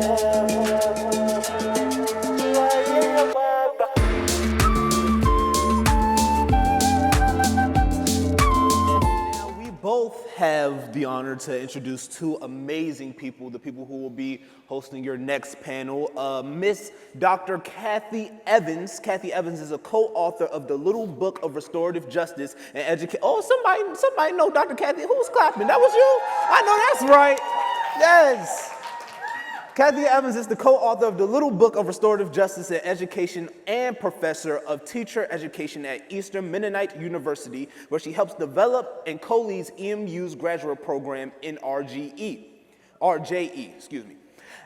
Both have the honor to introduce two amazing people, the people who will be hosting your next panel. Miss Dr. Kathy Evans. Kathy Evans is a co-author of the Little Book of Restorative Justice and Education. Oh, somebody know Dr. Kathy. Who's clapping? That was you? I know that's right. Yes. Kathy Evans is the co-author of the Little Book of Restorative Justice and Education and professor of teacher education at Eastern Mennonite University, where she helps develop and co-leads EMU's graduate program in RJE.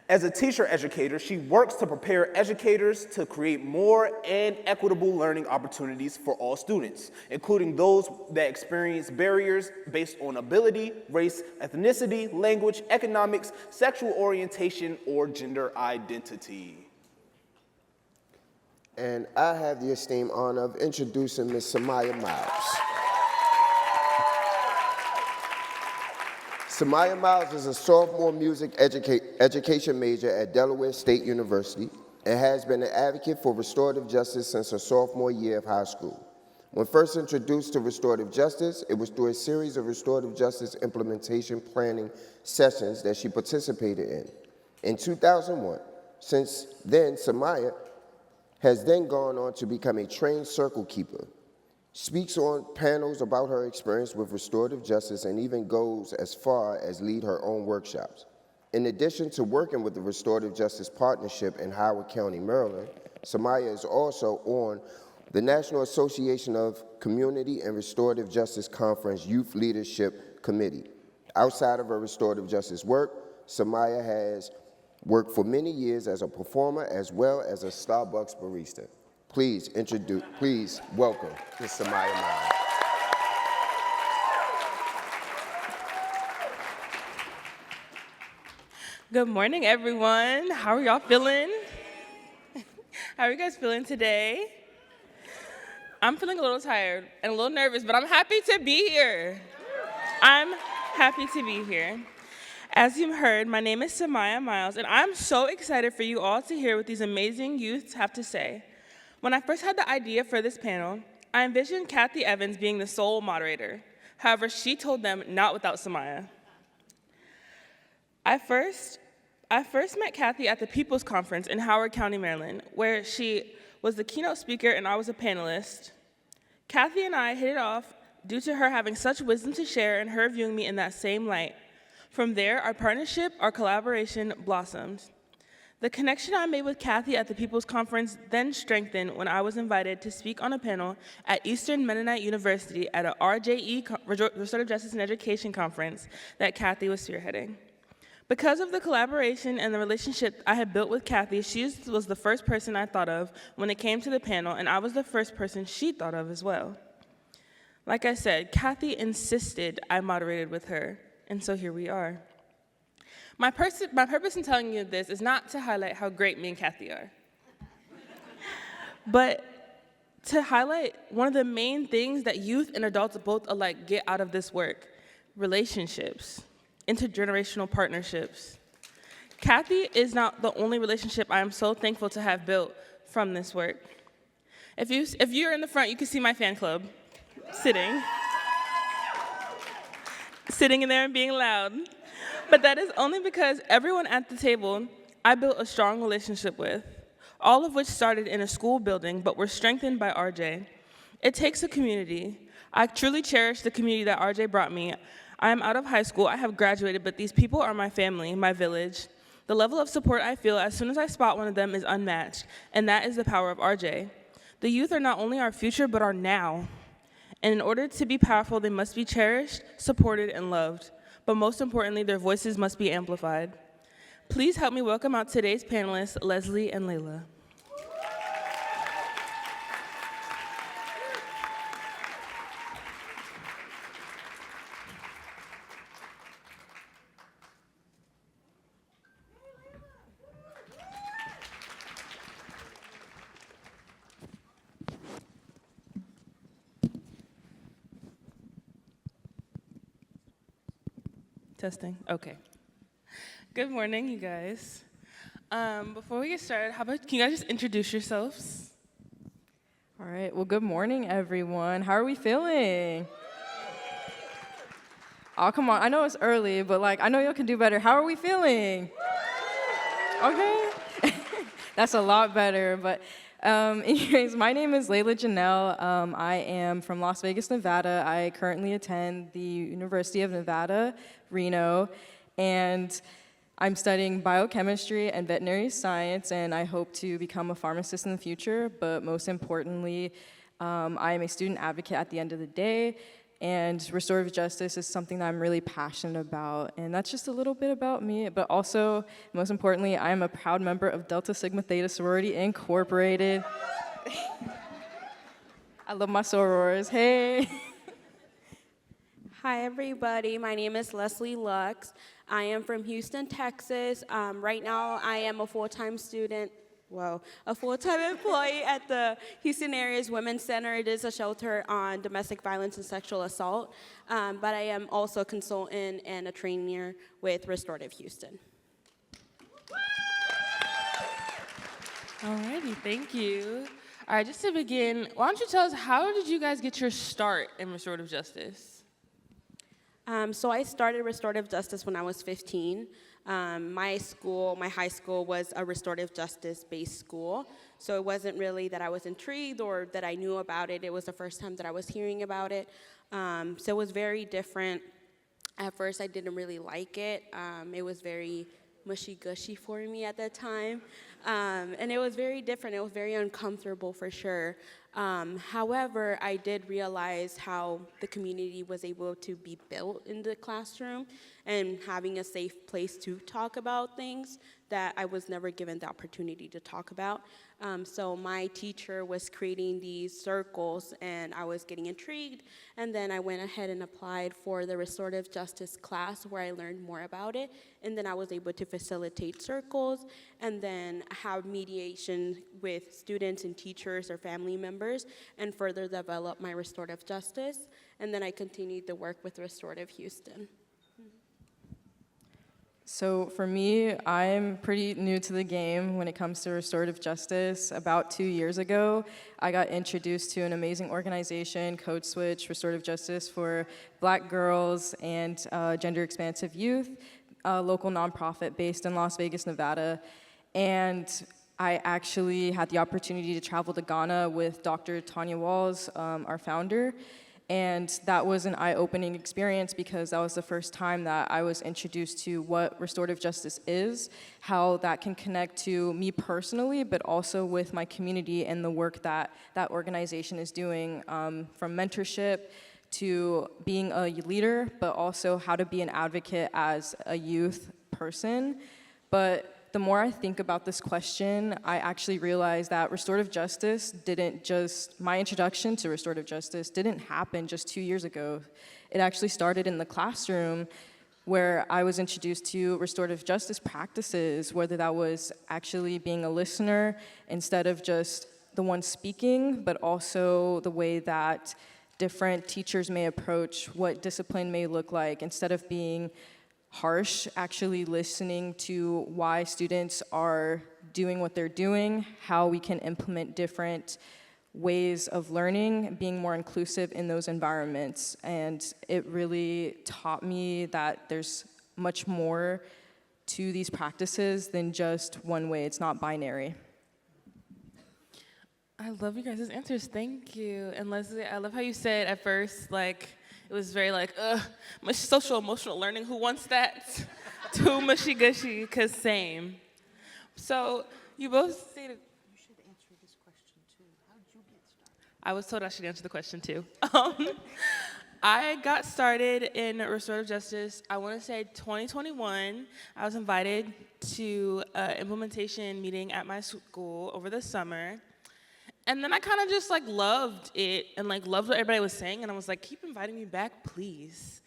As a teacher educator, she works to prepare educators to create more and equitable learning opportunities for all students, including those that experience barriers based on ability, race, ethnicity, language, economics, sexual orientation, or gender identity. And I have the esteemed honor of introducing Ms. Samya Miles. Samya Miles is a sophomore music education major at Delaware State University and has been an advocate for restorative justice since her sophomore year of high school. When first introduced to restorative justice, it was through a series of restorative justice implementation planning sessions that she participated in. In 2001, since then, Samya has then gone on to become a trained circle keeper, speaks on panels about her experience with restorative justice, and even goes as far as lead her own workshops. In addition to working with the Restorative Justice Partnership in Howard County, Maryland, Samya is also on the National Association of Community and Restorative Justice Conference Youth Leadership Committee. Outside of her restorative justice work, Samya has worked for many years as a performer as well as a Starbucks barista. Please welcome Ms. Samya Miles. Good morning, everyone. How are y'all feeling? How are you guys feeling today? I'm feeling a little tired and a little nervous, but I'm happy to be here. I'm happy to be here. As you heard, my name is Samya Miles, and I'm so excited for you all to hear what these amazing youths have to say. When I first had the idea for this panel, I envisioned Kathy Evans being the sole moderator. However, she told them not without Samya. I first met Kathy at the People's Conference in Howard County, Maryland, where she was the keynote speaker and I was a panelist. Kathy and I hit it off due to her having such wisdom to share and her viewing me in that same light. From there, our partnership, our collaboration blossomed. The connection I made with Kathy at the People's Conference then strengthened when I was invited to speak on a panel at Eastern Mennonite University at a RJE, Restorative Justice and Education Conference that Kathy was spearheading. Because of the collaboration and the relationship I had built with Kathy, she was the first person I thought of when it came to the panel, and I was the first person she thought of as well. Like I said, Kathy insisted I moderated with her, and so here we are. My purpose in telling you this is not to highlight how great me and Kathy are, but to highlight one of the main things that youth and adults both alike get out of this work: relationships, intergenerational partnerships. Kathy is not the only relationship I am so thankful to have built from this work. If you're in the front, you can see my fan club sitting in there and being loud. But that is only because everyone at the table I built a strong relationship with, all of which started in a school building but were strengthened by RJ. It takes a community. I truly cherish the community that RJ brought me. I am out of high school, I have graduated, but these people are my family, my village. The level of support I feel as soon as I spot one of them is unmatched, and that is the power of RJ. The youth are not only our future, but our now. And in order to be powerful, they must be cherished, supported, and loved. But most importantly, their voices must be amplified. Please help me welcome out today's panelists, Leslie and Layla. Testing, okay. Good morning, you guys. Before we get started, can you guys just introduce yourselves? All right, well, good morning, everyone. How are we feeling? Oh, come on, I know it's early, but I know y'all can do better. How are we feeling? Okay, that's a lot better, but anyways, my name is Layla Juniel. I am from Las Vegas, Nevada. I currently attend the University of Nevada, Reno, and I'm studying biochemistry and veterinary science, and I hope to become a pharmacist in the future, but most importantly, I am a student advocate at the end of the day, and restorative justice is something that I'm really passionate about, and that's just a little bit about me, but also, most importantly, I am a proud member of Delta Sigma Theta Sorority Incorporated. I love my sorors, hey! Hi, everybody. My name is Leslie Lux. I am from Houston, Texas. Right now, I am a full-time student, a full-time employee at the Houston area's Women's Center. It is a shelter on domestic violence and sexual assault, but I am also a consultant and a trainer with Restorative Houston. Alrighty, thank you. All right, just to begin, why don't you tell us, how did you guys get your start in restorative justice? So I started restorative justice when I was 15. My high school was a restorative justice-based school, so it wasn't really that I was intrigued or that I knew about it. It was the first time that I was hearing about it. So it was very different. At first, I didn't really like it. It was very mushy-gushy for me at that time. And it was very different. It was very uncomfortable for sure. However, I did realize how the community was able to be built in the classroom and having a safe place to talk about things that I was never given the opportunity to talk about. So my teacher was creating these circles, and I was getting intrigued, and then I went ahead and applied for the restorative justice class where I learned more about it, and then I was able to facilitate circles and then have mediation with students and teachers or family members and further develop my restorative justice, and then I continued the work with Restorative Houston. So for me, I'm pretty new to the game when it comes to restorative justice. About 2 years ago, I got introduced to an amazing organization, Code Switch, Restorative Justice for Black girls and gender expansive youth, a local nonprofit based in Las Vegas, Nevada. And I actually had the opportunity to travel to Ghana with Dr. Tanya Walls, our founder. And that was an eye-opening experience because that was the first time that I was introduced to what restorative justice is, how that can connect to me personally, but also with my community and the work that that organization is doing, from mentorship to being a leader, but also how to be an advocate as a youth person. But the more I think about this question, I actually realize that restorative justice my introduction to restorative justice didn't happen just 2 years ago. It actually started in the classroom where I was introduced to restorative justice practices, whether that was actually being a listener instead of just the one speaking, but also the way that different teachers may approach what discipline may look like instead of being harsh, actually listening to why students are doing what they're doing, how we can implement different ways of learning, being more inclusive in those environments. And it really taught me that there's much more to these practices than just one way. It's not binary. I love you guys' answers, thank you. And Leslie, I love how you said at first, it was very much social emotional learning. Who wants that? Too mushy gushy, cause same. So you both stated. You should answer this question too. How did you get started? I was told I should answer the question too. I got started in restorative justice, I want to say 2021. I was invited to an implementation meeting at my school over the summer. And then I kind of just loved it and loved what everybody was saying, and I was like, keep inviting me back, please.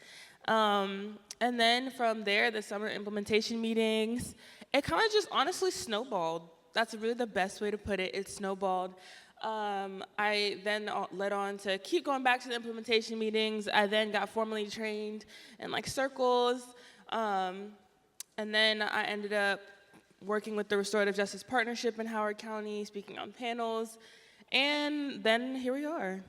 And then from there, the summer implementation meetings, it kind of just honestly snowballed. That's really the best way to put it. It snowballed. I then led on to keep going back to the implementation meetings. I then got formally trained in circles. And then I ended up working with the Restorative Justice Partnership in Howard County, speaking on panels, and then here we are,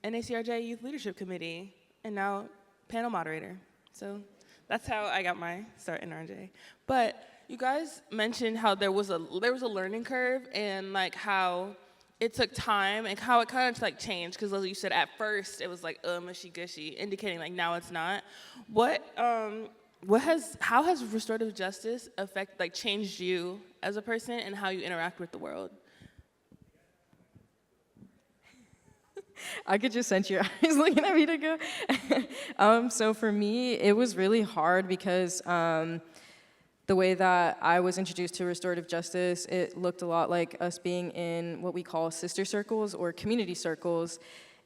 NACRJ Youth Leadership Committee, and now panel moderator. So that's how I got my start in RJ. But you guys mentioned how there was a learning curve, and like how it took time and how it kind of like changed, because as you said, at first it was like mushy gushy, indicating like now it's not. How has restorative justice changed you as a person and how you interact with the world? I could just sense your eyes looking at me to go. So for me, it was really hard because the way that I was introduced to restorative justice, it looked a lot like us being in what we call sister circles or community circles.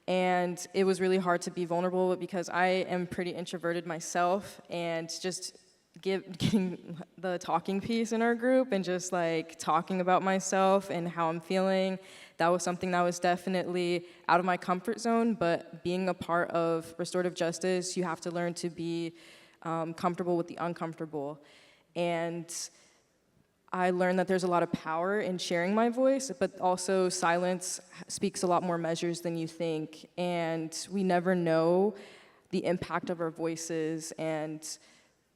And it was really hard to be vulnerable because I am pretty introverted myself, and just getting the talking piece in our group and just like talking about myself and how I'm feeling, that was something that was definitely out of my comfort zone. But being a part of restorative justice, you have to learn to be comfortable with the uncomfortable. And I learned that there's a lot of power in sharing my voice, but also silence speaks a lot more measures than you think. And we never know the impact of our voices. And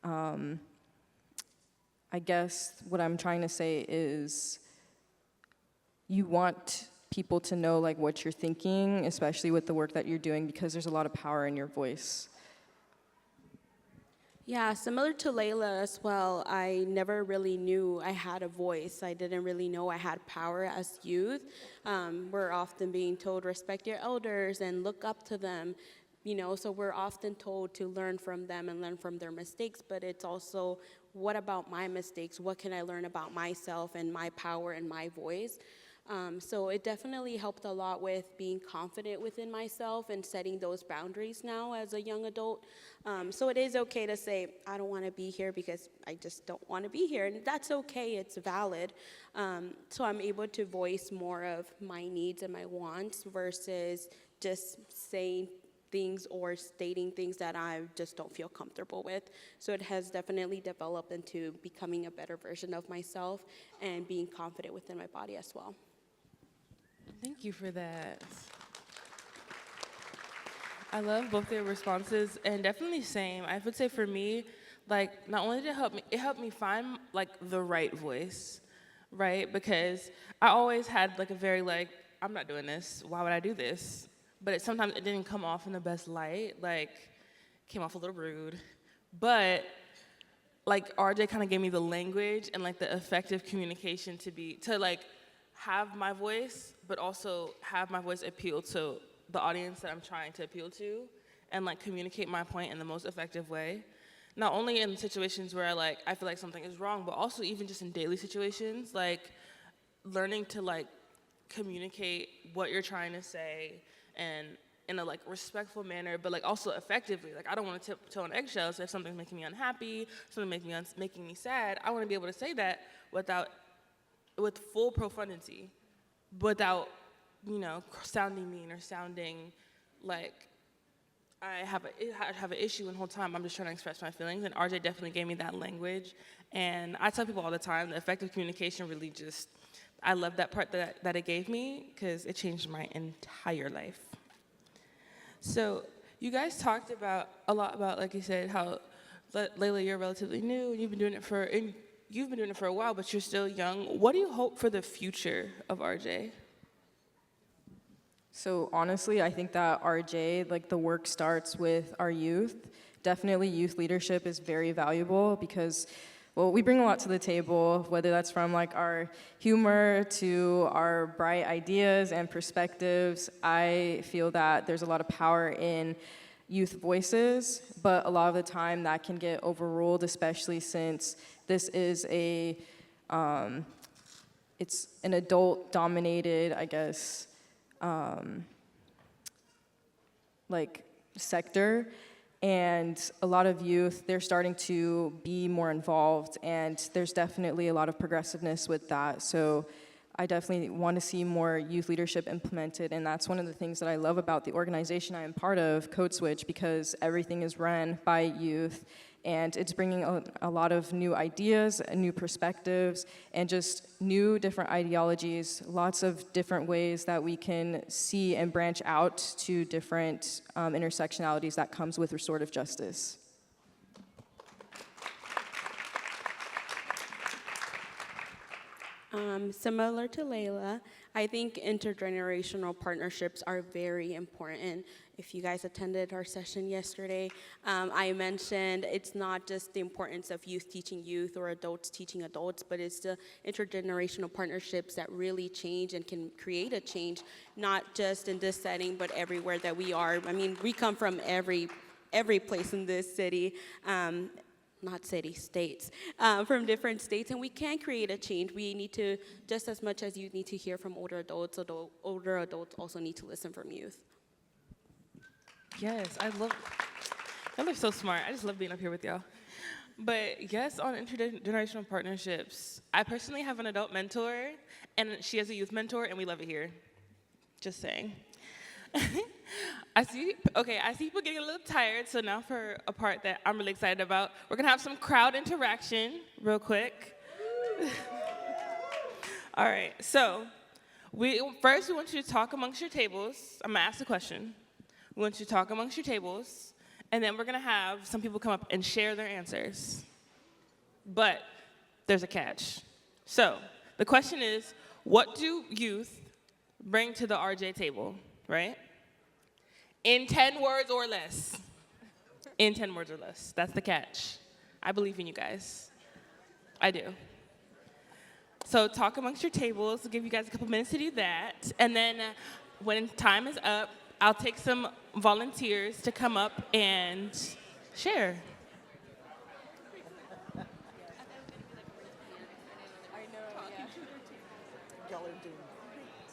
I guess what I'm trying to say is you want people to know like what you're thinking, especially with the work that you're doing, because there's a lot of power in your voice. Yeah, similar to Layla as well, I never really knew I had a voice. I didn't really know I had power as youth. We're often being told, respect your elders and look up to them. So we're often told to learn from them and learn from their mistakes, but it's also, what about my mistakes? What can I learn about myself and my power and my voice? So it definitely helped a lot with being confident within myself and setting those boundaries now as a young adult. So it is okay to say, I don't want to be here because I just don't want to be here. And that's okay, it's valid. So I'm able to voice more of my needs and my wants versus just saying things or stating things that I just don't feel comfortable with. So it has definitely developed into becoming a better version of myself and being confident within my body as well. Thank you for that. I love both their responses, and definitely same. I would say for me, like, not only did it helped me find like the right voice, right? Because I always had like a very like, I'm not doing this, why would I do this? But sometimes it didn't come off in the best light, like, came off a little rude. But like RJ kind of gave me the language and like the effective communication to like have my voice, but also have my voice appeal to the audience that I'm trying to appeal to, and like communicate my point in the most effective way. Not only in situations where I feel like something is wrong, but also even just in daily situations, like learning to like communicate what you're trying to say and in a like respectful manner, but like also effectively. Like I don't want to tiptoe on eggshells. If something's making me unhappy, something making me sad, I want to be able to say that with full profundity, without sounding mean or sounding like I have an issue and the whole time I'm just trying to express my feelings. And RJ definitely gave me that language. And I tell people all the time, the effective communication really just, I love that part that it gave me, because it changed my entire life. So you guys talked a lot about, like you said, how Layla, you're relatively new, and you've been doing it for a while, but you're still young. What do you hope for the future of RJ? So honestly, I think that RJ, like the work starts with our youth. Definitely youth leadership is very valuable because, well, we bring a lot to the table, whether that's from like our humor to our bright ideas and perspectives. I feel that there's a lot of power in youth voices, but a lot of the time that can get overruled, especially since this is it's an adult-dominated, I guess, like sector, and a lot of youth, they're starting to be more involved, and there's definitely a lot of progressiveness with that. So I definitely want to see more youth leadership implemented, and that's one of the things that I love about the organization I am part of, Code Switch, because everything is run by youth, And it's bringing a lot of new ideas, new perspectives, and just new different ideologies, lots of different ways that we can see and branch out to different intersectionalities that comes with restorative justice. Similar to Layla, I think intergenerational partnerships are very important. If you guys attended our session yesterday, I mentioned it's not just the importance of youth teaching youth or adults teaching adults, but it's the intergenerational partnerships that really change and can create a change, not just in this setting, but everywhere that we are. I mean, we come from every place in this city. Not city, states, from different states, and we can create a change. We need to, just as much as you need to hear from older adults also need to listen from youth. Yes, y'all are so smart. I just love being up here with y'all. But yes, on intergenerational partnerships, I personally have an adult mentor, and she has a youth mentor, and we love it here. Just saying. I see people getting a little tired, so now for a part that I'm really excited about, we're gonna have some crowd interaction real quick. All right, so first we want you to talk amongst your tables. I'm gonna ask a question. We want you to talk amongst your tables, and then we're gonna have some people come up and share their answers. But there's a catch. So the question is, what do youth bring to the RJ table, right? In 10 words or less. In 10 words or less. That's the catch. I believe in you guys. I do. So talk amongst your tables. I'll give you guys a couple minutes to do that. And then when time is up, I'll take some volunteers to come up and share. Y'all are doing great.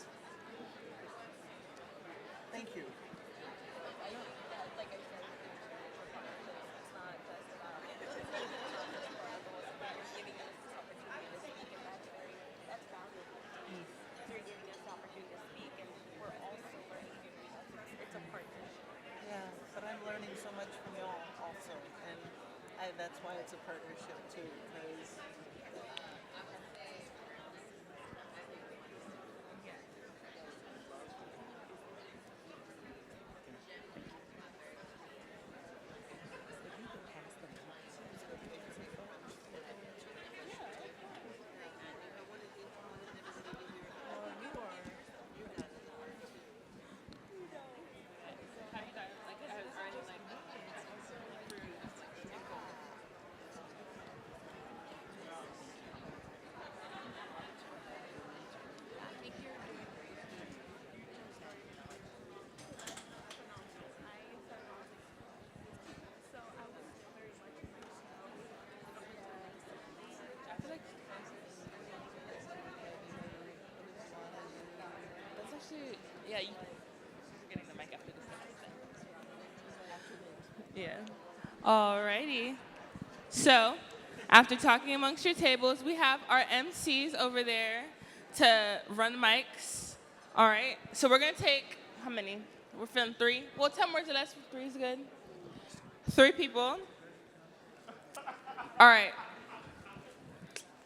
Thank you. Yeah, but I'm learning so much from y'all also, and that's why it's a partnership too, because Yeah, you're getting the mic after this. Yeah. Alrighty. So, after talking amongst your tables, we have our MCs over there to run the mics. All right. So we're gonna take how many? We're feeling 3. Well, 10 words or less. 3 is good. 3 people. All right.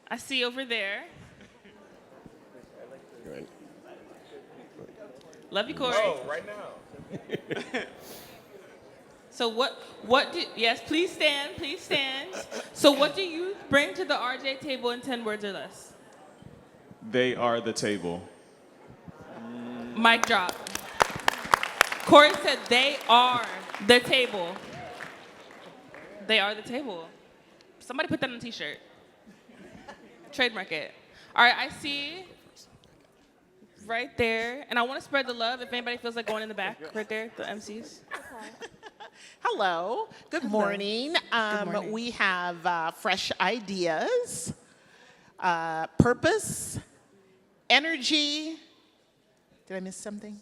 I see over there. Right. Love you, Corey. Oh, right now. So yes, please stand, please stand. So what do you bring to the RJ table in 10 words or less? They are the table. Mic drop. Corey said they are the table. They are the table. Somebody put that on a t-shirt. Trademark it. All right, I see right there, and I want to spread the love if anybody feels like going in the back, right there, the MCs. hello, good morning. Good morning. We have fresh ideas, purpose, energy. Did I miss something?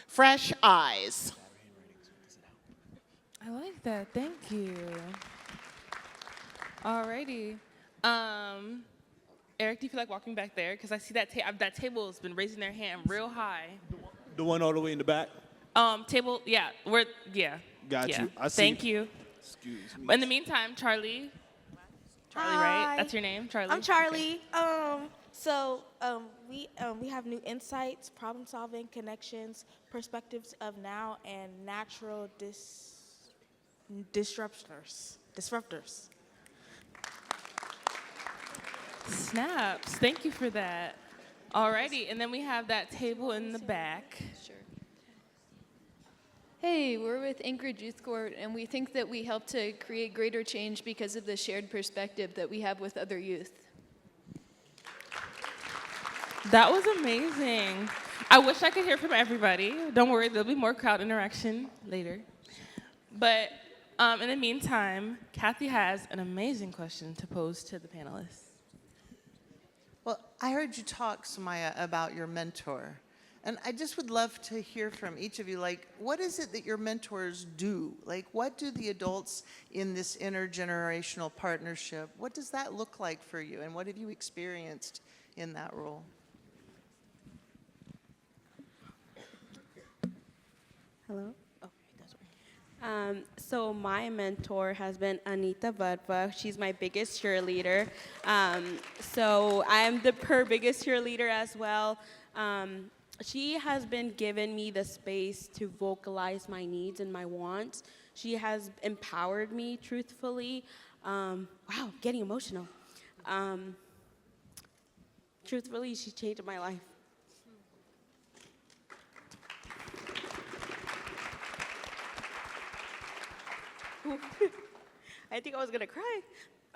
Fresh eyes. I like that. Thank you. Alrighty. Eric, do you feel like walking back there? Because I see that that table has been raising their hand real high. The one all the way in the back? Table, yeah, Got yeah. you. I see. Thank you. Excuse me. But in the meantime, Charlie. Charlie, right? Hi. That's your name, Charlie? I'm Charlie. We have new insights, problem solving, connections, perspectives of now, and natural disruptors. Snaps. Thank you for that. Alrighty, and then we have that table in the back. Sure. Hey, we're with NACRJ Youth Court, and we think that we help to create greater change because of the shared perspective that we have with other youth. That was amazing. I wish I could hear from everybody. Don't worry, there'll be more crowd interaction later. But in the meantime, Kathy has an amazing question to pose to the panelists. Well, I heard you talk, Samya, about your mentor. And I just would love to hear from each of you, like, what is it that your mentors do? Like, what do the adults in this intergenerational partnership, what does that look like for you? And what have you experienced in that role? Hello? Okay, that's right. So my mentor has been Anita Vadva. She's my biggest cheerleader. So I'm her biggest cheerleader as well. She has been giving me the space to vocalize my needs and my wants. She has empowered me, truthfully. Wow, getting emotional. Truthfully, she changed my life. I think I was gonna cry.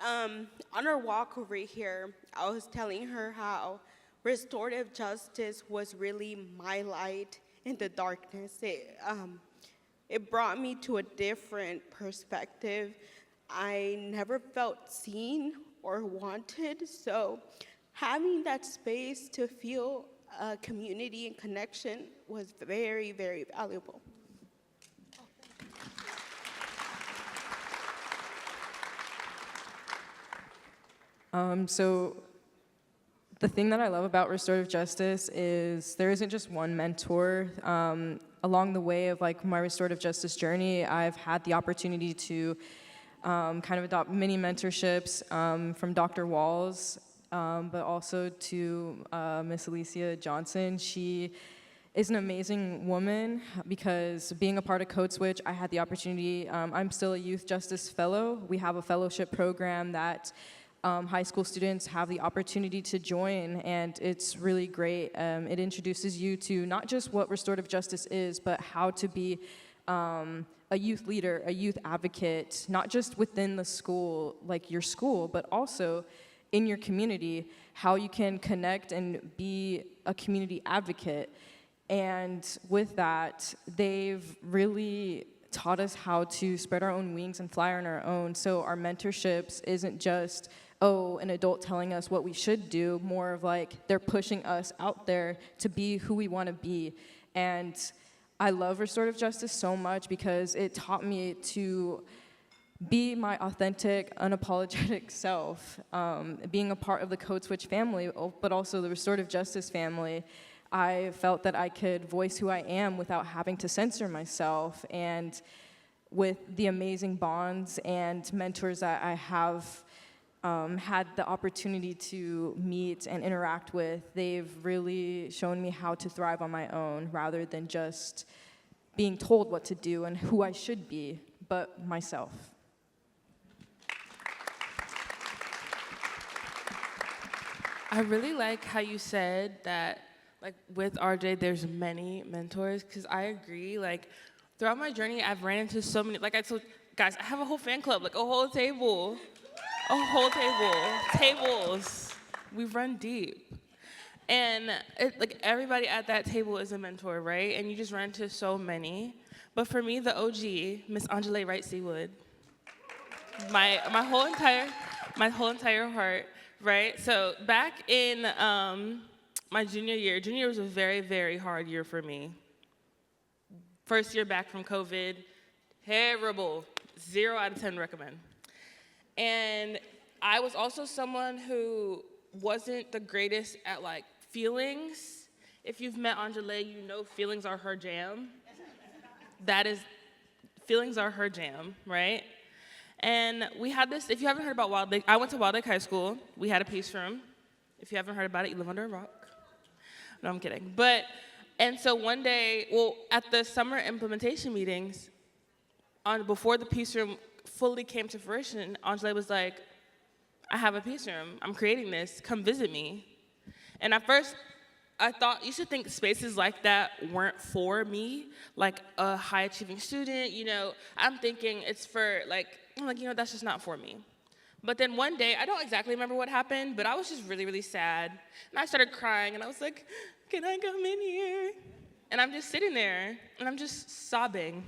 On our walk over here, I was telling her how restorative justice was really my light in the darkness. It brought me to a different perspective. I never felt seen or wanted, so having that space to feel community and connection was very, very valuable. So the thing that I love about restorative justice is there isn't just one mentor. Along the way of like my restorative justice journey, I've had the opportunity to kind of adopt mini mentorships from Dr. Walls, but also to Miss Alicia Johnson. She is an amazing woman because being a part of Code Switch, I had the opportunity, I'm still a youth justice fellow. We have a fellowship program that high school students have the opportunity to join, and it's really great. It introduces you to not just what restorative justice is, but how to be a youth leader, a youth advocate, not just within the school, like your school, but also in your community, how you can connect and be a community advocate. And with that, they've really taught us how to spread our own wings and fly on our own. So our mentorships isn't just, oh, an adult telling us what we should do, more of like they're pushing us out there to be who we want to be. And I love restorative justice so much because it taught me to be my authentic, unapologetic self. Being a part of the Code Switch family, but also the restorative justice family, I felt that I could voice who I am without having to censor myself. And with the amazing bonds and mentors that I have had the opportunity to meet and interact with, they've really shown me how to thrive on my own rather than just being told what to do and who I should be, but myself. I really like how you said that, like, with RJ, there's many mentors, because I agree. Like, throughout my journey, I've ran into so many, like I told, guys, I have a whole fan club, like a whole table. A whole table. Tables. We've run deep. And, like, everybody at that table is a mentor, right? And you just run into so many. But for me, the OG, Miss Angela Wright Seawood, my whole entire heart, right? So back in my junior year was a very, very hard year for me. First year back from COVID, terrible. 0 out of 10 recommend. And I was also someone who wasn't the greatest at, like, feelings. If you've met Angela, you know feelings are her jam. Feelings are her jam, right? And we had this, if you haven't heard about Wild Lake, I went to Wild Lake High School. We had a peace room. If you haven't heard about it, you live under a rock. No, I'm kidding. And so one day, well, at the summer implementation meetings, before the peace room fully came to fruition, Angela was like, I have a peace room. I'm creating this. Come visit me. And at first, I thought you should think spaces like that weren't for me, like a high-achieving student. I'm thinking it's for that's just not for me. But then one day, I don't exactly remember what happened, but I was just really, really sad. And I started crying, and I was like, can I come in here? And I'm just sitting there, and I'm just sobbing.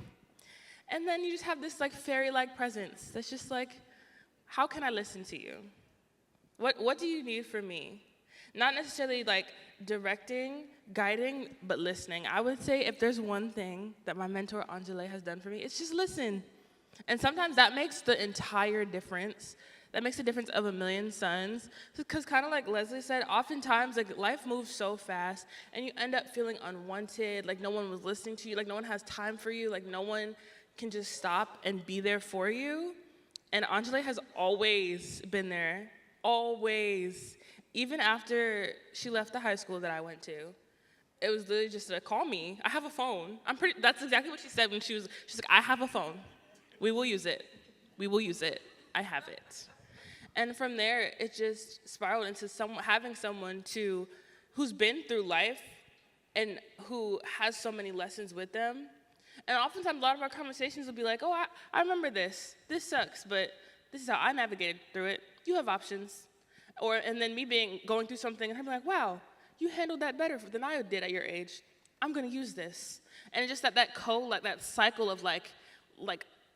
And then you just have this fairy-like presence that's just like, how can I listen to you? What do you need from me? Not necessarily directing, guiding, but listening. I would say if there's one thing that my mentor Angela has done for me, it's just listen. And sometimes that makes the entire difference. That makes the difference of a million suns. Because kind of like Leslie said, oftentimes life moves so fast and you end up feeling unwanted, like no one was listening to you, like no one has time for you, like no one can just stop and be there for you. And Angela has always been there, always. Even after she left the high school that I went to, it was literally just to call me. I have a phone. That's exactly what she said when she's like, I have a phone. We will use it. We will use it. I have it. And from there, it just spiraled into having someone who's been through life and who has so many lessons with them. And oftentimes, a lot of our conversations will be like, oh, I remember this. This sucks, but this is how I navigated through it. You have options. And then me going through something, and her being like, wow, you handled that better than I did at your age. I'm gonna use this. And it's just that cycle of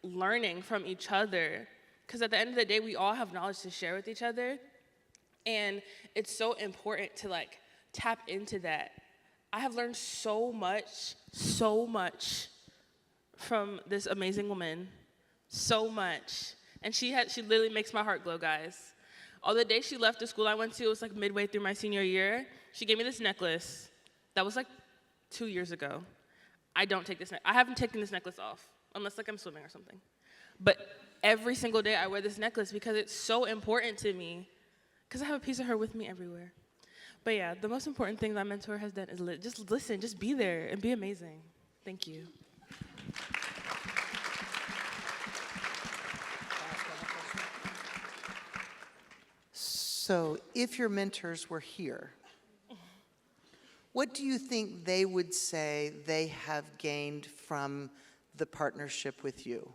learning from each other. Because at the end of the day, we all have knowledge to share with each other. And it's so important to tap into that. I have learned so much from this amazing woman, so much. And she literally makes my heart glow, guys. On the day she left the school I went to, it was midway through my senior year, she gave me this necklace. That was 2 years ago. I haven't taken this necklace off, unless I'm swimming or something. But every single day I wear this necklace because it's so important to me, because I have a piece of her with me everywhere. But yeah, the most important thing my mentor has done is just listen, just be there and be amazing. Thank you. So if your mentors were here, what do you think they would say they have gained from the partnership with you?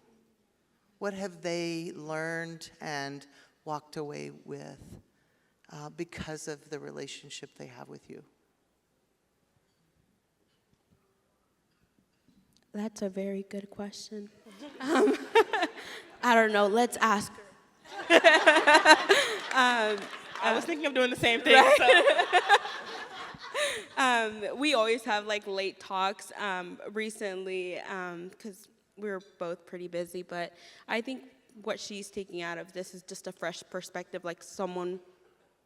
What have they learned and walked away with because of the relationship they have with you? That's a very good question. I don't know. Let's ask her. I was thinking of doing the same thing. Right? So. We always have late talks recently because we were both pretty busy, but I think what she's taking out of this is just a fresh perspective, like someone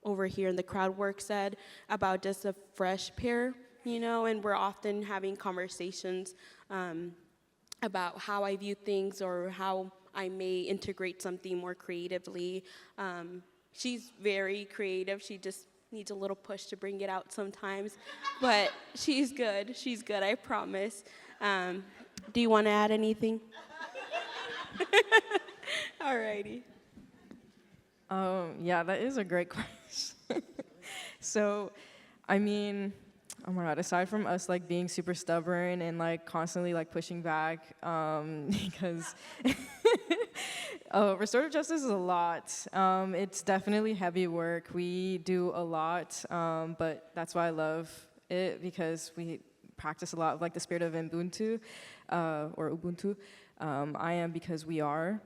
over here in the crowd work said, about just a fresh pair, and we're often having conversations about how I view things or how I may integrate something more creatively. She's very creative. She just needs a little push to bring it out sometimes, but she's good. She's good, I promise. Do you want to add anything? Alrighty. Yeah, that is a great question. So, I mean, oh my God, aside from us being super stubborn and constantly pushing back, because restorative justice is a lot. It's definitely heavy work. We do a lot, but that's why I love it, because we practice a lot of the spirit of Ubuntu, or Ubuntu. I am because we are.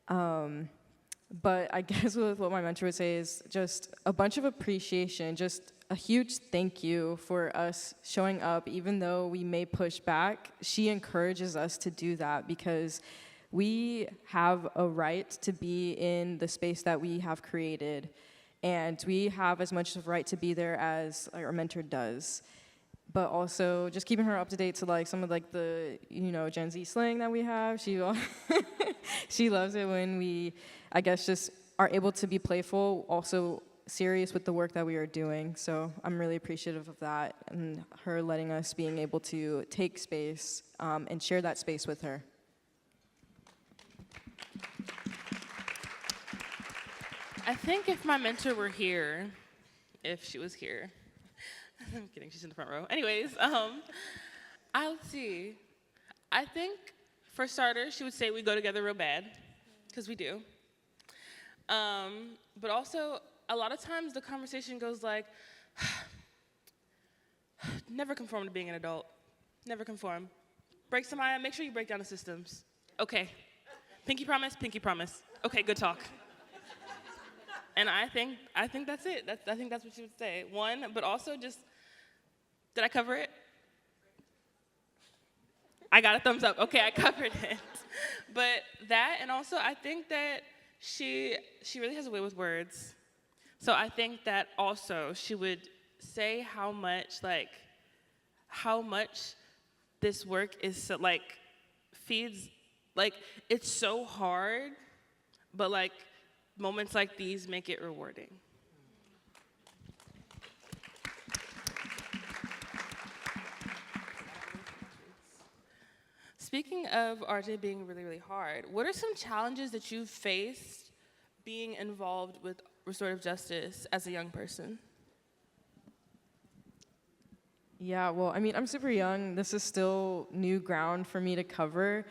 But I guess what my mentor would say is just a bunch of appreciation, just a huge thank you for us showing up, even though we may push back. She encourages us to do that because we have a right to be in the space that we have created, and we have as much of a right to be there as our mentor does. but also just keeping her up to date to like some of like the Gen Z slang that we have. She loves it when we, I guess, just are able to be playful, also serious with the work that we are doing. So I'm really appreciative of that and her letting us being able to take space and share that space with her. I think if my mentor were here, if she was here, I'm kidding, she's in the front row. Anyways, I'll see. I think, for starters, she would say we go together real bad, because we do. But also, a lot of times the conversation goes like, never conform to being an adult. Never conform. Break Samya, make sure you break down the systems. Okay. Pinky promise, pinky promise. Okay, good talk. And I think that's it. I think that's what she would say. One, but also just, did I cover it? I got a thumbs up. Okay, I covered it. But that, and also I think that she really has a way with words. So I think that also she would say how much this work is feeds, it's so hard, but moments like these make it rewarding. Speaking of RJ being really, really hard, what are some challenges that you've faced being involved with restorative justice as a young person? Yeah, well, I mean, I'm super young. This is still new ground for me to cover.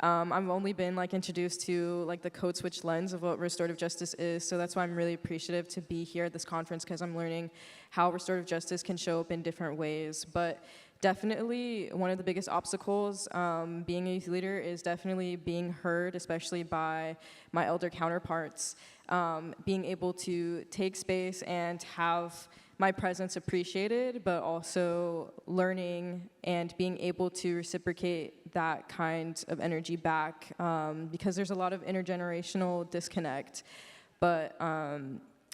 I've only been introduced to the code switch lens of what restorative justice is, so that's why I'm really appreciative to be here at this conference, because I'm learning how restorative justice can show up in different ways. But definitely one of the biggest obstacles being a youth leader is definitely being heard, especially by my elder counterparts. Being able to take space and have my presence appreciated, but also learning and being able to reciprocate that kind of energy back, because there's a lot of intergenerational disconnect. But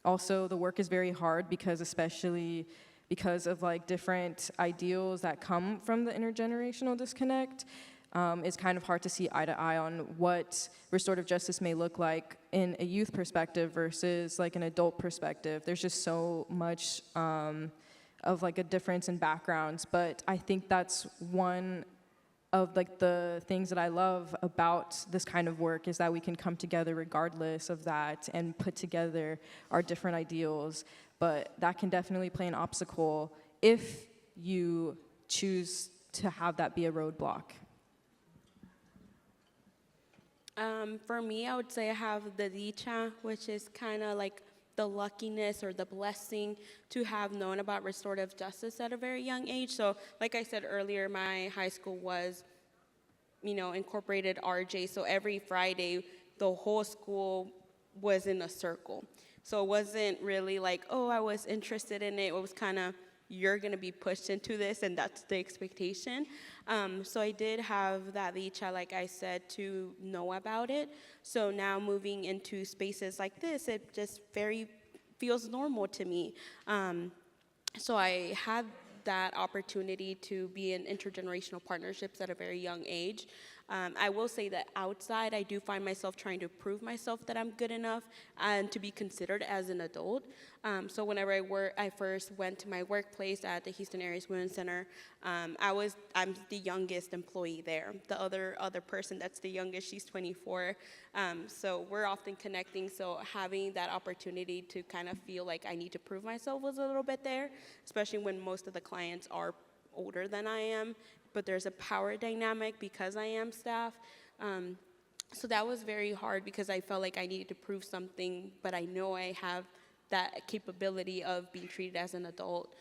also the work is very hard, because especially because of different ideals that come from the intergenerational disconnect, it's kind of hard to see eye to eye on what restorative justice may look like in a youth perspective versus an adult perspective. There's just so much of a difference in backgrounds, but I think that's one of the things that I love about this kind of work, is that we can come together regardless of that and put together our different ideals. But that can definitely play an obstacle if you choose to have that be a roadblock. For me, I would say I have the dicha, which is kind of the luckiness or the blessing to have known about restorative justice at a very young age. So like I said earlier, my high school was, incorporated RJ. So every Friday, the whole school was in a circle. So it wasn't really I was interested in it. It was kind of, you're going to be pushed into this, and that's the expectation. So I did have that dicha, like I said, to know about it. So now moving into spaces like this, it just feels normal to me. So I had that opportunity to be in intergenerational partnerships at a very young age. I will say that outside, I do find myself trying to prove myself that I'm good enough and to be considered as an adult. So whenever I first went to my workplace at the Houston Area's Women's Center, I'm the youngest employee there. The other person that's the youngest, she's 24. So we're often connecting. So having that opportunity to kind of feel like I need to prove myself was a little bit there, especially when most of the clients are older than I am. But there's a power dynamic because I am staff. So that was very hard because I felt like I needed to prove something, but I know I have that capability of being treated as an adult.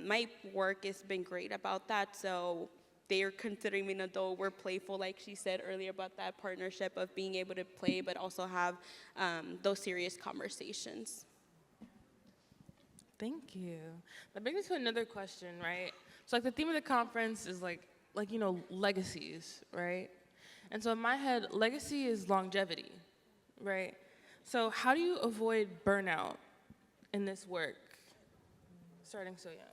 My work has been great about that, so they're considering me an adult. We're playful, like she said earlier, about that partnership of being able to play, but also have those serious conversations. Thank you. That brings me to another question, right? So the theme of the conference is legacies, right? And so in my head, legacy is longevity, right? So how do you avoid burnout in this work, starting so young?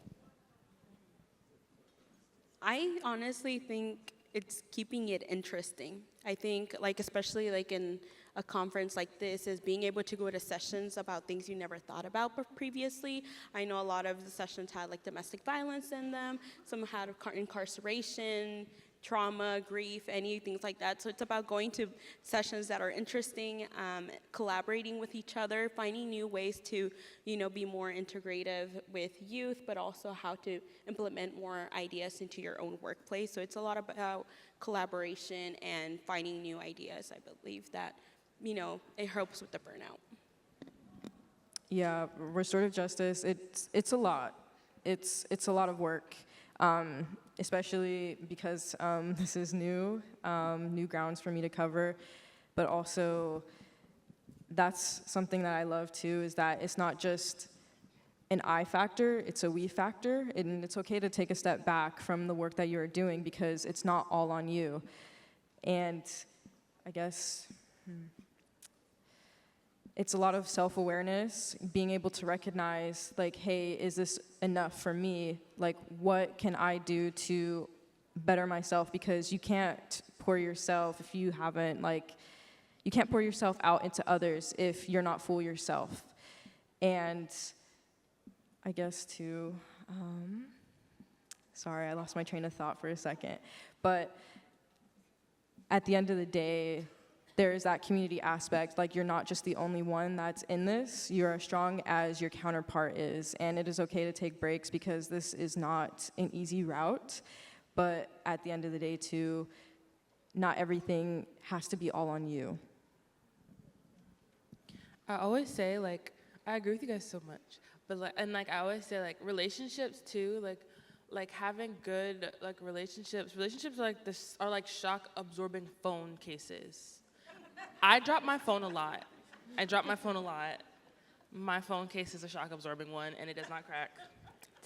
I honestly think it's keeping it interesting. I think, like, especially like in a conference like this, is being able to go to sessions about things you never thought about previously. I know a lot of the sessions had like domestic violence in them. Some had incarceration, trauma, grief, any things like that. So it's about going to sessions that are interesting, collaborating with each other, finding new ways to, be more integrative with youth, but also how to implement more ideas into your own workplace. So it's a lot about collaboration and finding new ideas. I believe that, it helps with the burnout. Yeah, restorative justice, it's a lot. It's a lot of work, especially because this is new grounds for me to cover, but also that's something that I love too, is that it's not just an I factor, it's a we factor, and it's okay to take a step back from the work that you're doing because it's not all on you. And I guess, it's a lot of self-awareness, being able to recognize, like, hey, is this enough for me? Like, what can I do to better myself? Because you can't pour yourself if you haven't, you can't pour yourself out into others if you're not full yourself. And I guess sorry, I lost my train of thought for a second. But at the end of the day, there is that community aspect, like you're not just the only one that's in this, you're as strong as your counterpart is, and it is okay to take breaks because this is not an easy route, but at the end of the day too, not everything has to be all on you. I always say, I agree with you guys so much, but I always say, relationships too, like having good relationships are like shock absorbing phone cases. I drop my phone a lot. My phone case is a shock absorbing one, and it does not crack.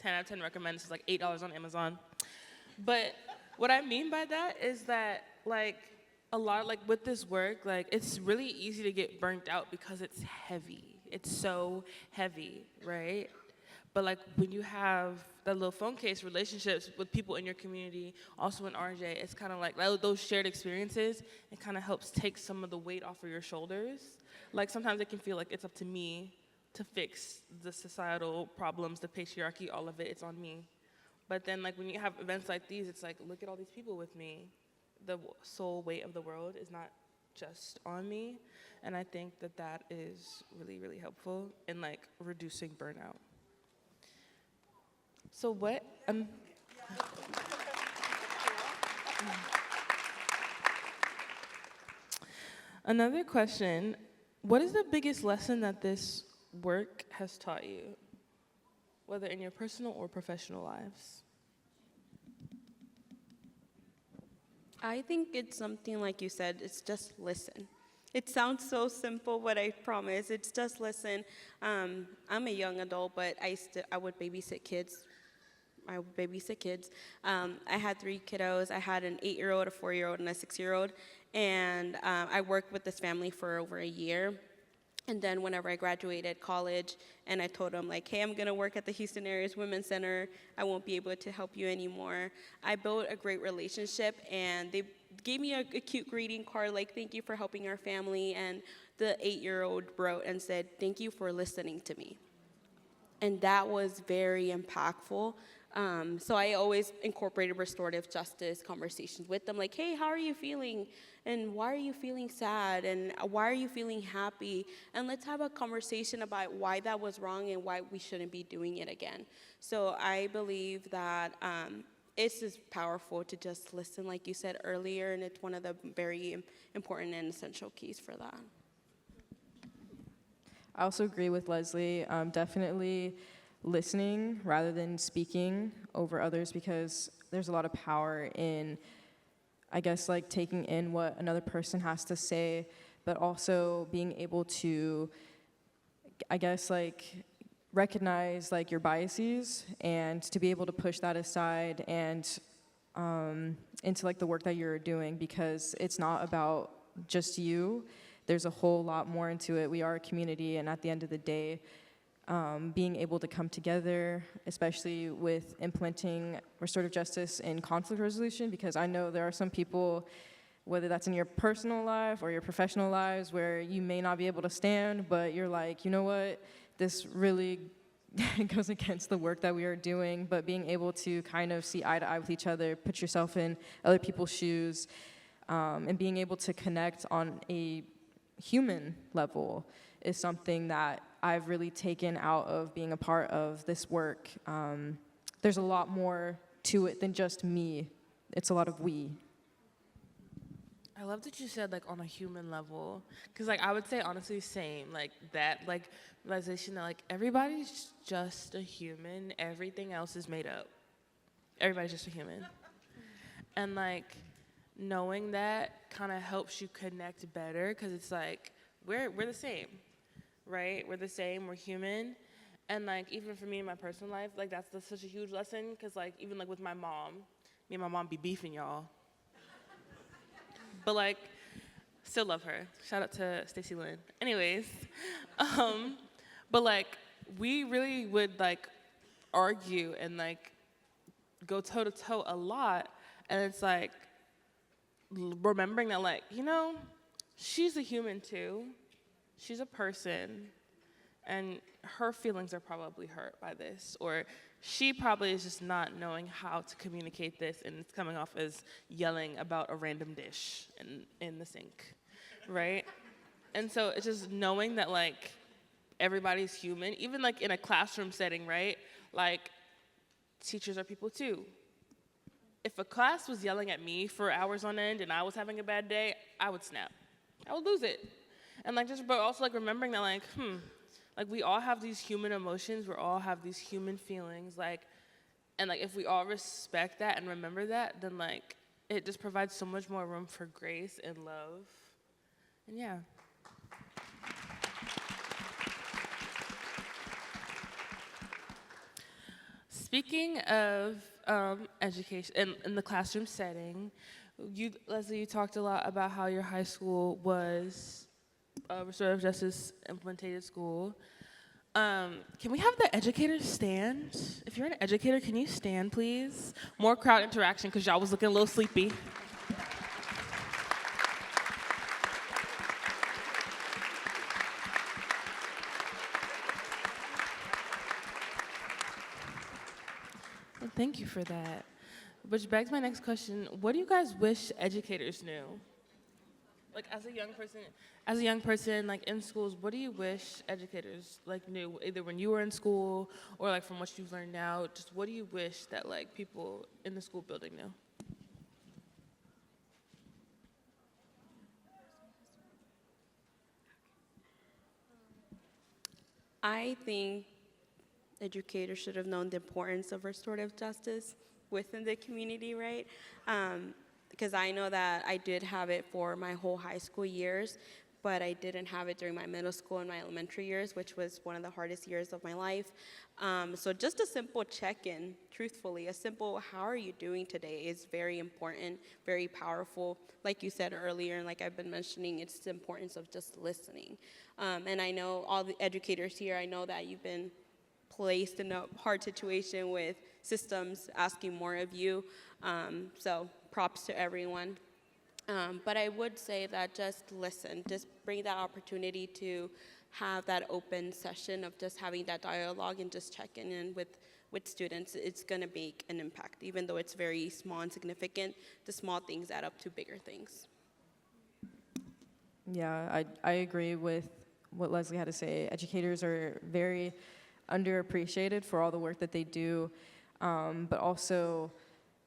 10 out of 10 recommend. It's like $8 on Amazon. But what I mean by that is that a lot with this work, it's really easy to get burnt out because it's heavy. It's so heavy, right? But when you have that little phone case, relationships with people in your community, also in RJ, it's kind of like those shared experiences, it kind of helps take some of the weight off of your shoulders. Sometimes it can feel like it's up to me to fix the societal problems, the patriarchy, all of it, it's on me. But then when you have events like these, it's look at all these people with me. The sole weight of the world is not just on me. And I think that is really, really helpful in reducing burnout. So what? Another question, what is the biggest lesson that this work has taught you, whether in your personal or professional lives? I think it's something like you said, it's just listen. It sounds so simple, but I promise, it's just listen. I'm a young adult, but I would babysit kids. I had 3 kiddos. I had an 8-year-old, a 4-year-old, and a 6-year-old. And I worked with this family for over a year. And then whenever I graduated college, and I told them, hey, I'm going to work at the Houston Area's Women's Center. I won't be able to help you anymore. I built a great relationship, and they gave me a cute greeting card, thank you for helping our family. And the 8-year-old wrote and said, thank you for listening to me. And that was very impactful. So I always incorporated restorative justice conversations with them, hey, how are you feeling? And why are you feeling sad? And why are you feeling happy? And let's have a conversation about why that was wrong and why we shouldn't be doing it again. So I believe that it's just powerful to just listen, like you said earlier, and it's one of the very important and essential keys for that. I also agree with Leslie, definitely listening rather than speaking over others, because there's a lot of power in, I guess, taking in what another person has to say, but also being able to, I guess, recognize your biases and to be able to push that aside and into the work that you're doing, because it's not about just you. There's a whole lot more into it. We are a community, and at the end of the day, being able to come together, especially with implementing restorative justice in conflict resolution, because I know there are some people, whether that's in your personal life or your professional lives, where you may not be able to stand, but you're like, you know what, this really goes against the work that we are doing, but being able to kind of see eye to eye with each other, put yourself in other people's shoes, and being able to connect on a human level is something that I've really taken out of being a part of this work. There's a lot more to it than just me. It's a lot of we. I love that you said like on a human level, because like I would say honestly same, like that, like realization that like everybody's just a human, everything else is made up. Everybody's just a human. And like knowing that kind of helps you connect better, because it's like we're the same, right? We're the same, we're human. And like even for me in my personal life, like that's such a huge lesson, because like even like with my mom, me and my mom be beefing, y'all. But like, still love her. Shout out to Stacey Lynn. Anyways, but like, we really would like argue and like go toe to toe a lot. And it's like, remembering that like, you know, she's a human too. She's a person. And her feelings are probably hurt by this, or she probably is just not knowing how to communicate this, and it's coming off as yelling about a random dish in the sink, right? And so it's just knowing that like everybody's human, even like in a classroom setting, right? Like teachers are people too. If a class was yelling at me for hours on end and I was having a bad day, I would snap. I would lose it. And like just, but also like remembering that like, like we all have these human emotions, we all have these human feelings, like, and like if we all respect that and remember that, then like it just provides so much more room for grace and love. And yeah. Speaking of education in the classroom setting, Leslie, you talked a lot about how your high school was a restorative justice implemented school. Can we have the educators stand? If you're an educator, can you stand, please? More crowd interaction, because y'all was looking a little sleepy. Well, thank you for that. Which begs my next question: what do you guys wish educators knew? Like as a young person, like in schools, what do you wish educators like knew, either when you were in school or like from what you've learned now? Just what do you wish that like people in the school building knew? I think educators should have known the importance of restorative justice within the community, right? Because I know that I did have it for my whole high school years, but I didn't have it during my middle school and my elementary years, which was one of the hardest years of my life. So just a simple check-in, truthfully, a simple how are you doing today is very important, very powerful. Like you said earlier, and like I've been mentioning, it's the importance of just listening. And I know all the educators here, I know that you've been placed in a hard situation with systems asking more of you. So props to everyone. But I would say that just listen, just bring that opportunity to have that open session of just having that dialogue and just checking in with students. It's gonna make an impact, even though it's very small and significant. The small things add up to bigger things. Yeah, I agree with what Leslie had to say. Educators are very underappreciated for all the work that they do, but also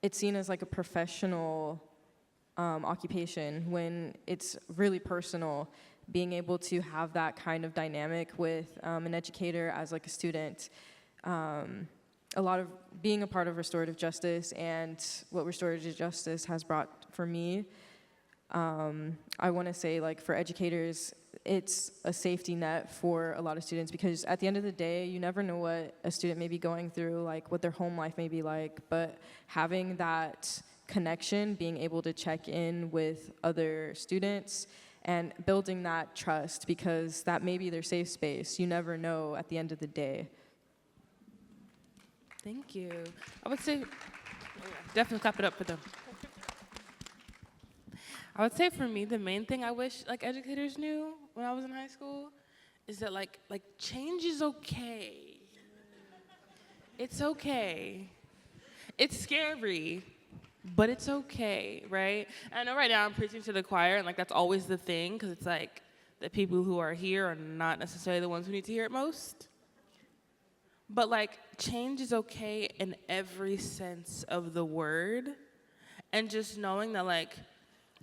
it's seen as like a professional occupation when it's really personal. Being able to have that kind of dynamic with an educator as like a student, a lot of being a part of restorative justice and what restorative justice has brought for me, I want to say like for educators, it's a safety net for a lot of students, because at the end of the day, you never know what a student may be going through, like what their home life may be like, but having that connection, being able to check in with other students and building that trust, because that may be their safe space. You never know at the end of the day. Thank you. I would say, definitely clap it up for them. I would say for me, the main thing I wish like educators knew when I was in high school is that like change is okay. It's okay. It's scary, but it's okay, right? And I know right now I'm preaching to the choir, and like that's always the thing, because it's like the people who are here are not necessarily the ones who need to hear it most. But like change is okay in every sense of the word, and just knowing that like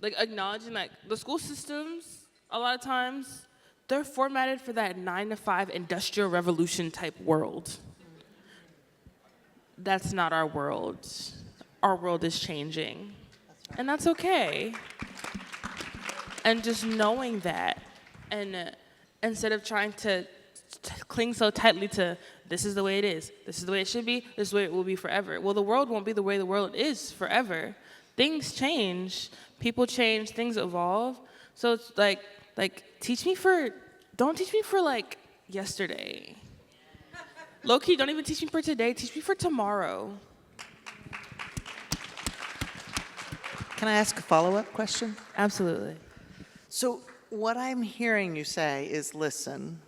acknowledging like the school systems a lot of times they're formatted for that 9-to-5 industrial revolution type world. That's not our world. Our world is changing, and that's okay. And just knowing that, and instead of trying to cling so tightly to this is the way it is, this is the way it should be, this is the way it will be forever. Well, the world won't be the way the world is forever. Things change, people change, things evolve. So it's like don't teach me for like yesterday. Low key, don't even teach me for today, teach me for tomorrow. Can I ask a follow-up question? Absolutely. So what I'm hearing you say is listen,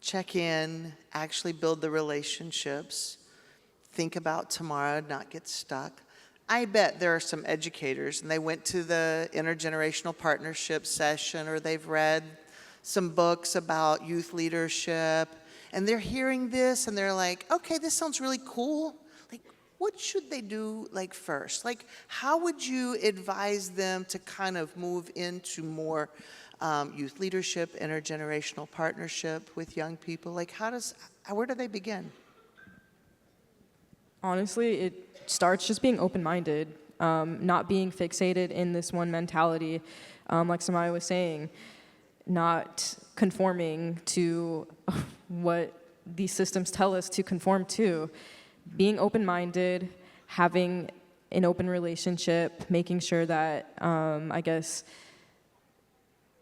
check in, actually build the relationships, think about tomorrow, not get stuck. I bet there are some educators, and they went to the intergenerational partnership session, or they've read some books about youth leadership, and they're hearing this, and they're like, okay, this sounds really cool. Like, what should they do, like, first? Like, how would you advise them to kind of move into more youth leadership, intergenerational partnership with young people? Like, where do they begin? Honestly, it starts just being open-minded, not being fixated in this one mentality, like Samya was saying, not conforming to what these systems tell us to conform to, being open-minded, having an open relationship, making sure that, I guess,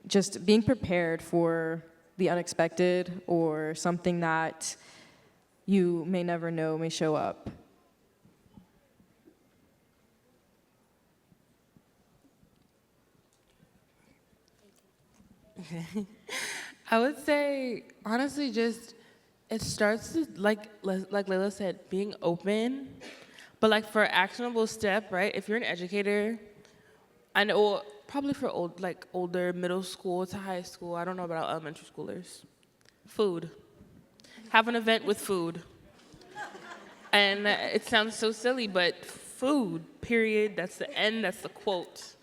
just being prepared for the unexpected or something that you may never know may show up. I would say, honestly, just it starts to, like Layla said, being open, but like for actionable step, right? If you're an educator, I know, well, probably for older middle school to high school, I don't know about elementary schoolers. Food. Have an event with food. And it sounds so silly, but food, period, that's the end, that's the quote.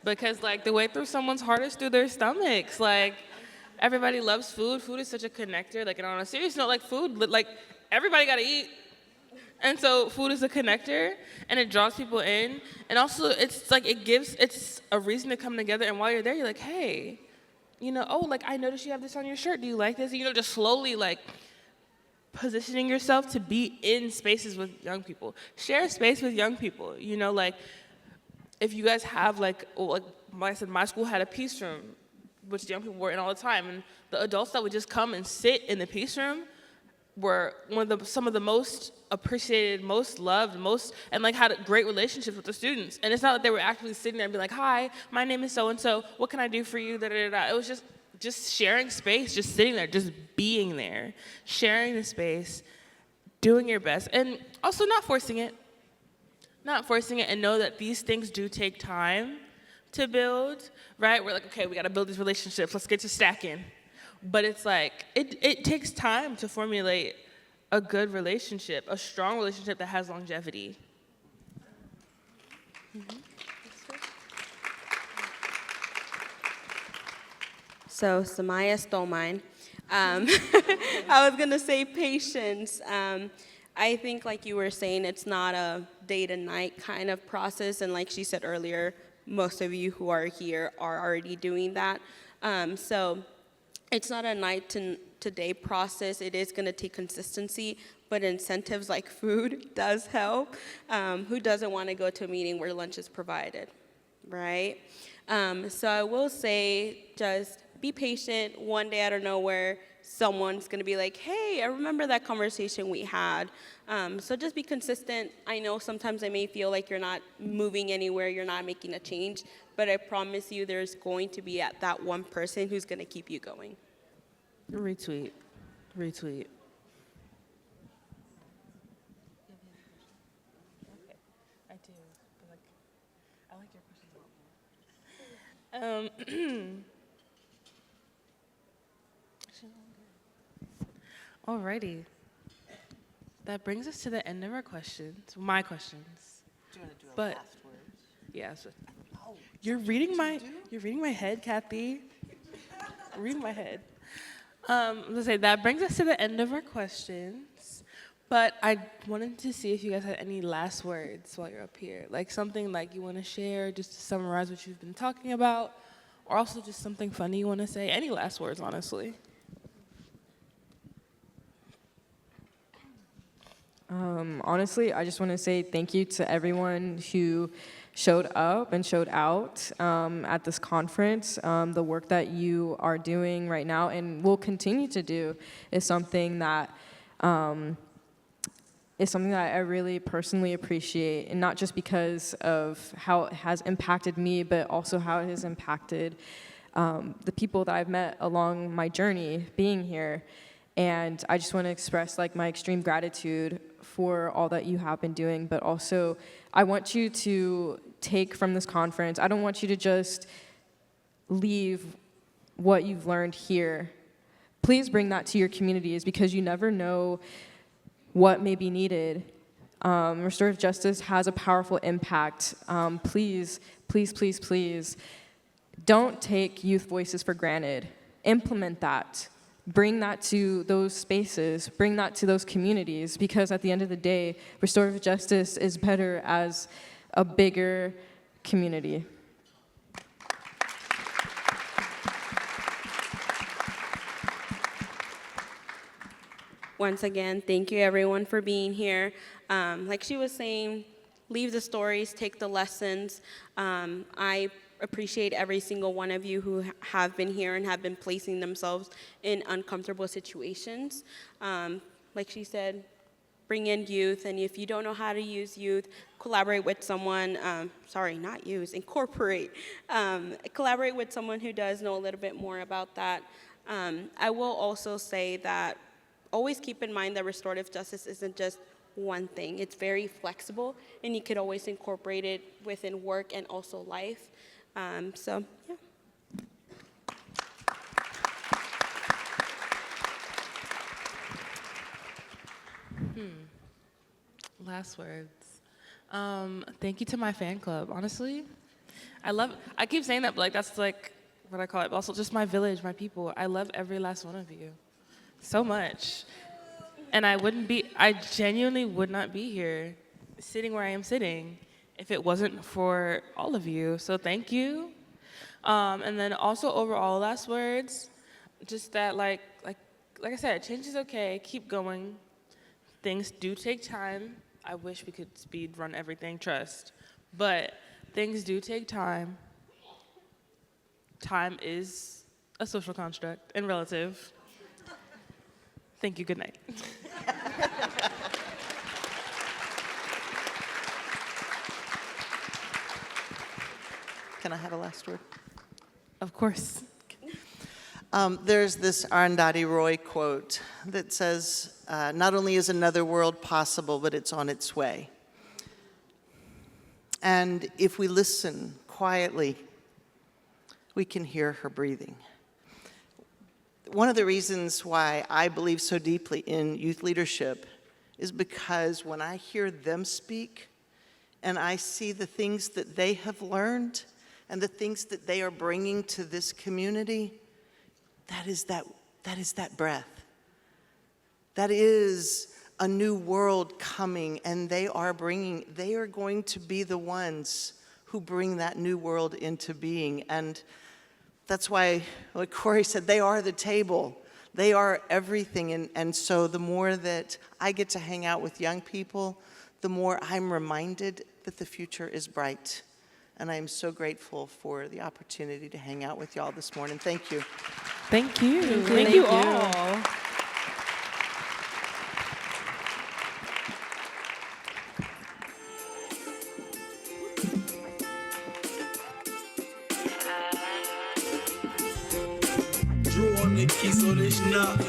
Because like the way through someone's heart is through their stomachs. Like everybody loves food. Food is such a connector. Like, and on a serious note, like food, like everybody gotta eat. And so food is a connector, and it draws people in. And also it's like it's a reason to come together. And while you're there, you're like, hey, oh, like I noticed you have this on your shirt. Do you like this? Just slowly like positioning yourself to be in spaces with young people. Share space with young people. Like if you guys have like I said, my school had a peace room, which young people were in all the time, and the adults that would just come and sit in the peace room were some of the most appreciated, most loved, and like had great relationships with the students. And it's not that they were actually sitting there and being like, hi, my name is so-and-so, what can I do for you, da-da-da-da. It was just sharing space, just sitting there, just being there, sharing the space, doing your best, and also not forcing it, and know that these things do take time to build, right? We're like, okay, we gotta build these relationships, let's get to stacking. But it's like, it takes time to formulate a good relationship, a strong relationship that has longevity. Mm-hmm. So Samya stole mine. I was gonna say patience. I think like you were saying, it's not a day to night kind of process. And like she said earlier, most of you who are here are already doing that. So it's not a night to day process. It is gonna take consistency, but incentives like food does help. Who doesn't wanna go to a meeting where lunch is provided, right? So I will say, just be patient. One day out of nowhere, someone's gonna be like, hey, I remember that conversation we had. So just be consistent. I know sometimes I may feel like you're not moving anywhere, you're not making a change, but I promise you there's going to be that one person who's gonna keep you going. Retweet. Retweet. I do. I like your questions a lot more. Alrighty. That brings us to the end of our questions. My questions. Do you want to do a But- last word? Yeah. So, you're reading my head, Kathy. Reading my head. Let's say that brings us to the end of our questions. But I wanted to see if you guys had any last words while you're up here, like something like you want to share, just to summarize what you've been talking about, or also just something funny you want to say. Any last words, honestly. Honestly, I just want to say thank you to everyone who showed up and showed out at this conference. The work that you are doing right now and will continue to do is something that I really personally appreciate, and not just because of how it has impacted me, but also how it has impacted the people that I've met along my journey being here. And I just want to express my extreme gratitude for all that you have been doing, but also I want you to take from this conference, I don't want you to just leave what you've learned here. Please bring that to your communities, because you never know what may be needed. Restorative justice has a powerful impact. Please, please, please, please, don't take youth voices for granted. Implement that. Bring that to those spaces, bring that to those communities, because at the end of the day, restorative justice is better as a bigger community. Once again, thank you everyone for being here. Like she was saying, leave the stories, take the lessons. I appreciate every single one of you who have been here and have been placing themselves in uncomfortable situations. Like she said, bring in youth, and if you don't know how to use youth, collaborate with someone, incorporate. Collaborate with someone who does know a little bit more about that. I will also say that always keep in mind that restorative justice isn't just one thing. It's very flexible, and you could always incorporate it within work and also life. So, yeah. Last words. Thank you to my fan club. Honestly, I keep saying that, but that's what I call it. But also just my village, my people. I love every last one of you so much. And I genuinely would not be here sitting where I am sitting if it wasn't for all of you. So thank you. And then also overall last words, just that like I said, change is okay, keep going. Things do take time. I wish we could speed run everything, trust. But things do take time. Time is a social construct and relative. Thank you, good night. Can I have a last word? Of course. There's this Arundhati Roy quote that says, not only is another world possible, but it's on its way. And if we listen quietly, we can hear her breathing. One of the reasons why I believe so deeply in youth leadership is because when I hear them speak and I see the things that they have learned and the things that they are bringing to this community, that is that breath. That is a new world coming, and they are going to be the ones who bring that new world into being. And that's why, like Corey said, they are the table. They are everything. And so the more that I get to hang out with young people, the more I'm reminded that the future is bright. And I'm so grateful for the opportunity to hang out with y'all this morning. Thank you. Thank you. Thank you all. Drew on the key, so this knock.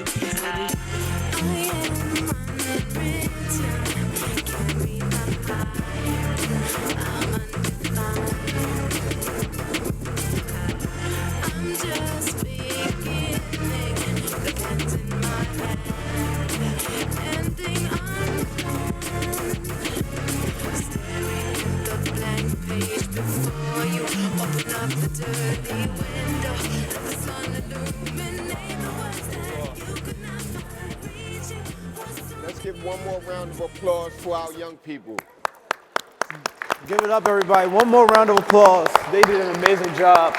Let's give one more round of applause for our young people. Give it up, everybody. One more round of applause. They did an amazing job.